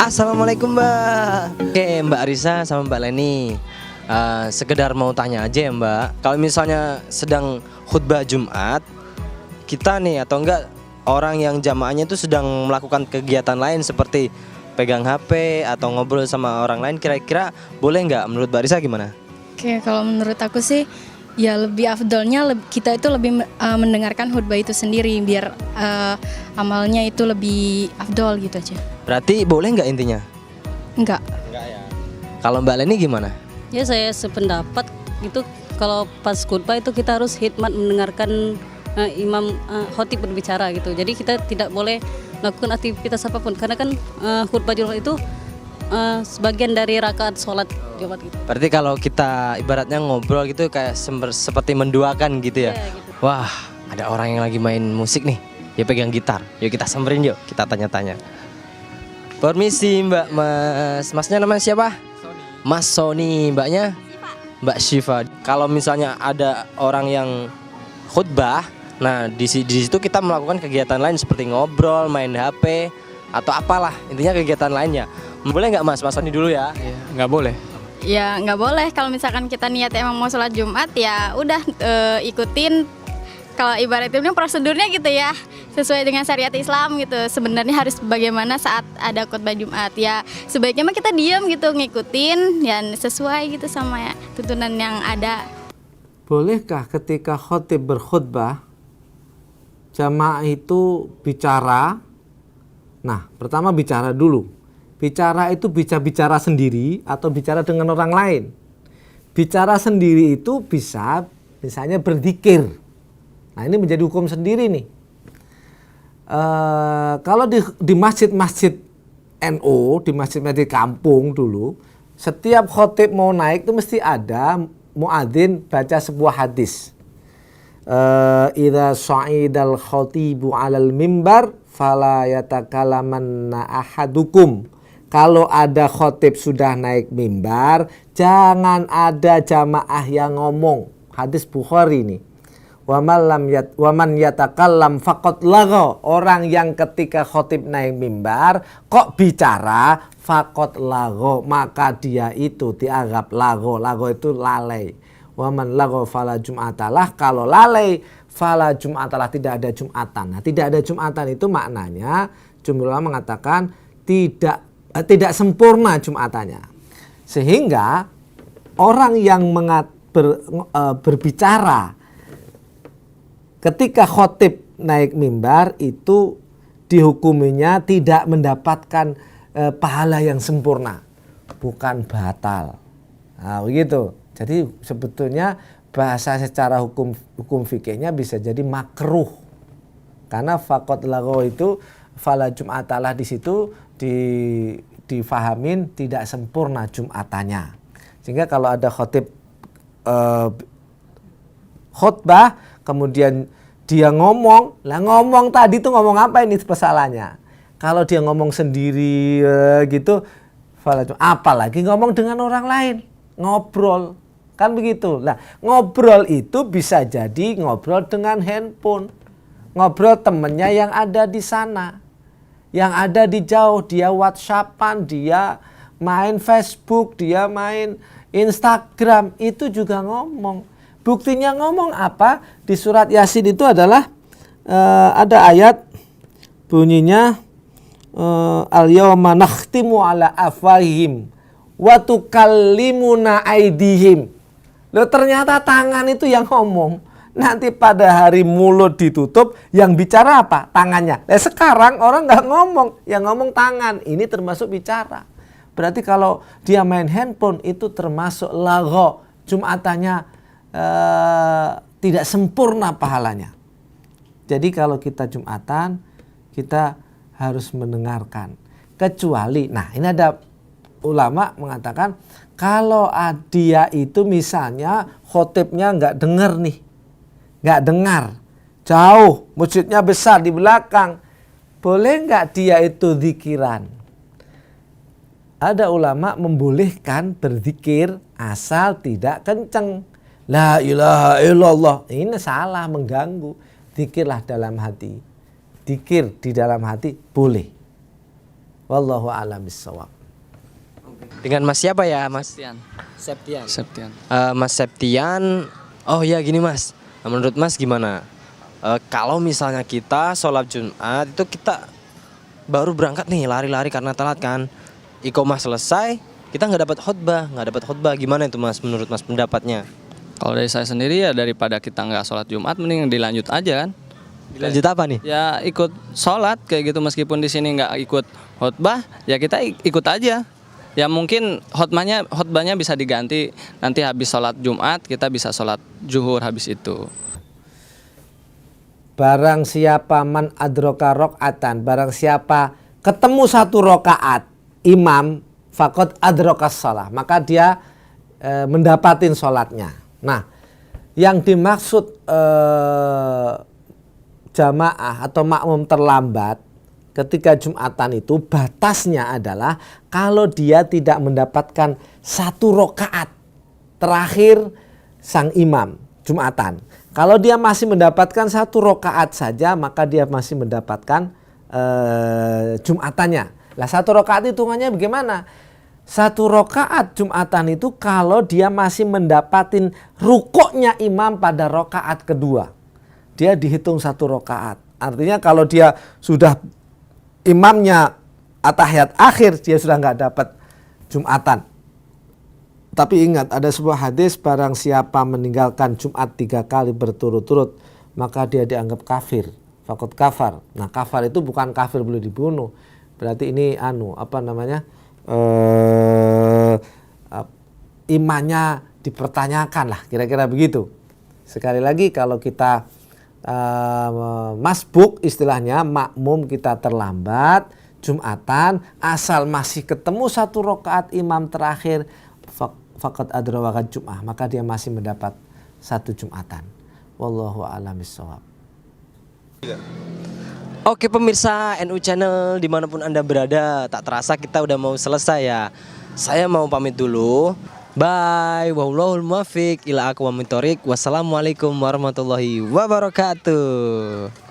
Assalamualaikum Mbak. Oke Mbak Arisa sama Mbak Leni, sekedar mau tanya aja ya Mbak, kalau misalnya sedang khutbah Jumat, kita nih atau enggak orang yang jamaahnya itu sedang melakukan kegiatan lain seperti pegang HP atau ngobrol sama orang lain, kira-kira boleh nggak menurut Mbak Arisa gimana? Oke, kalau menurut aku sih ya lebih afdolnya kita itu lebih mendengarkan khutbah itu sendiri biar amalnya itu lebih afdol gitu aja. Berarti boleh nggak intinya? Enggak. Enggak ya. Kalau Mbak Leni gimana? Ya saya sependapat itu kalau pas khutbah itu kita harus hikmat mendengarkan imam khotib berbicara gitu. Jadi kita tidak boleh melakukan aktivitas apapun karena kan khutbah Jumat itu sebagian dari rakaat sholat Jumat gitu. Berarti kalau kita ibaratnya ngobrol gitu kayak seperti menduakan gitu ya? Ya, gitu. Wah, ada orang yang lagi main musik nih, dia pegang gitar. Yuk kita samperin yuk, kita tanya-tanya. Permisi Mbak, Masnya namanya siapa? Sony. Mas Sony, Mbaknya? Mbak Syifa. Kalau misalnya ada orang yang khutbah, nah di situ kita melakukan kegiatan lain seperti ngobrol, main HP atau apalah, intinya kegiatan lainnya. Boleh nggak Mas Sony dulu ya? Nggak boleh. Ya nggak boleh kalau misalkan kita niat emang mau sholat Jumat ya udah ikutin kalau ibaratnya prosedurnya gitu ya sesuai dengan syariat Islam gitu. Sebenarnya harus bagaimana saat ada khutbah Jumat ya sebaiknya mah kita diam gitu ngikutin dan sesuai gitu sama ya, tuntunan yang ada. Bolehkah ketika khotib berkhutbah jamaah itu bicara? Nah, pertama bicara dulu. Bicara itu bisa bicara sendiri atau bicara dengan orang lain. Bicara sendiri itu bisa misalnya berzikir. Nah, ini menjadi hukum sendiri nih. Kalau di masjid-masjid NU, di masjid-masjid kampung dulu, setiap khotib mau naik itu mesti ada muadzin baca sebuah hadis. Idza sha'idal khatibu 'alal mimbar fala yatakalamanna ahadukum. Kalau ada khotib sudah naik mimbar, jangan ada jamaah yang ngomong. Hadis Bukhari ini. Waman yatakallam faqad lagha. Orang yang ketika khotib naik mimbar kok bicara faqad lagha, maka dia itu dianggap lagha. Lagha itu lalai. Waman lagha fala jum'atalah. Kalau lalai fala jum'atalah, tidak ada jumatan. Nah, tidak ada jumatan itu maknanya jumhur ulama mengatakan tidak sempurna jumatannya. Sehingga orang yang berbicara ketika khotib naik mimbar itu dihukuminya tidak mendapatkan pahala yang sempurna, bukan batal. Nah, begitu. Jadi sebetulnya bahasa secara hukum fikihnya bisa jadi makruh. Karena faqad lagho itu fala jum'atalah di situ difahamin tidak sempurna jumatannya. Sehingga kalau ada khotib khutbah kemudian dia ngomong tadi tuh ngomong apa ini masalahnya? Kalau dia ngomong sendiri gitu, apalagi ngomong dengan orang lain, ngobrol. Kan begitu. Nah, ngobrol itu bisa jadi ngobrol dengan handphone. Ngobrol temennya yang ada di sana. Yang ada di jauh, dia WhatsAppan, dia main Facebook, dia main Instagram, itu juga ngomong. Buktinya ngomong apa? Di surat Yasin itu adalah ada ayat bunyinya al-yawma nakhtimu ala afwahihim wa tukallimuna aydihim. Loh, ternyata tangan itu yang ngomong. Nanti pada hari mulut ditutup, yang bicara apa? Tangannya. Sekarang orang nggak ngomong, yang ngomong tangan. Ini termasuk bicara. Berarti kalau dia main handphone itu termasuk lagho. Jumatannya tidak sempurna pahalanya. Jadi kalau kita Jumatan, kita harus mendengarkan. Kecuali, nah ini ada ulama mengatakan, kalau dia itu misalnya khotibnya nggak dengar nih. Nggak dengar, jauh, masjidnya besar di belakang, boleh nggak dia itu zikiran? Ada ulama membolehkan berzikir asal tidak kenceng. La ilaha illallah, ini salah, mengganggu. Zikirlah dalam hati. Zikir di dalam hati boleh. Wallahu a'lam bishawab. Dengan Mas siapa ya, Mas? Septian. Septian. Mas Septian. Oh ya gini Mas. Menurut Mas gimana? Kalau misalnya kita sholat Jumat itu kita baru berangkat nih lari-lari karena telat kan. Iqomah selesai, kita nggak dapat khutbah. Gimana itu Mas? Menurut Mas pendapatnya? Kalau dari saya sendiri ya daripada kita nggak sholat Jumat, mending dilanjut aja kan. Dilanjut apa nih? Ya ikut sholat kayak gitu, meskipun di sini nggak ikut khutbah, ya kita ikut aja. Ya mungkin khutbahnya bisa diganti, nanti habis sholat Jumat kita bisa sholat zuhur habis itu. Barang siapa man adroka rokatan, barang siapa ketemu 1 rakaat imam fakot adrokas sholah, maka dia mendapatin sholatnya. Nah, yang dimaksud jamaah atau makmum terlambat ketika Jumatan itu batasnya adalah kalau dia tidak mendapatkan 1 rakaat terakhir sang imam Jumatan. Kalau dia masih mendapatkan 1 rakaat saja, maka dia masih mendapatkan Jumatannya. Lah 1 rakaat hitungannya bagaimana? 1 rakaat Jumatan itu kalau dia masih mendapatin rukuknya imam pada rakaat kedua, dia dihitung 1 rakaat. Artinya kalau dia sudah imamnya atahiyat akhir, dia sudah nggak dapat Jumatan. Tapi ingat, ada sebuah hadis, barang siapa meninggalkan Jumat 3 kali berturut-turut, maka dia dianggap kafir. Fakot kafar. Nah, kafar itu bukan kafir boleh dibunuh. Berarti ini imannya dipertanyakan lah, kira-kira begitu. Sekali lagi, kalau kita masbuk istilahnya, makmum kita terlambat Jumatan, asal masih ketemu 1 rakaat imam terakhir, faqad adraka Jum'ah, maka dia masih mendapat 1 Jumatan. Wallahu a'lam bishawab. Oke pemirsa NU Channel dimanapun Anda berada, tak terasa kita udah mau selesai ya. Saya mau pamit dulu. Bye. Wallahul muwaffiq ila aqwamit thoriq. Wassalamualaikum warahmatullahi wabarakatuh.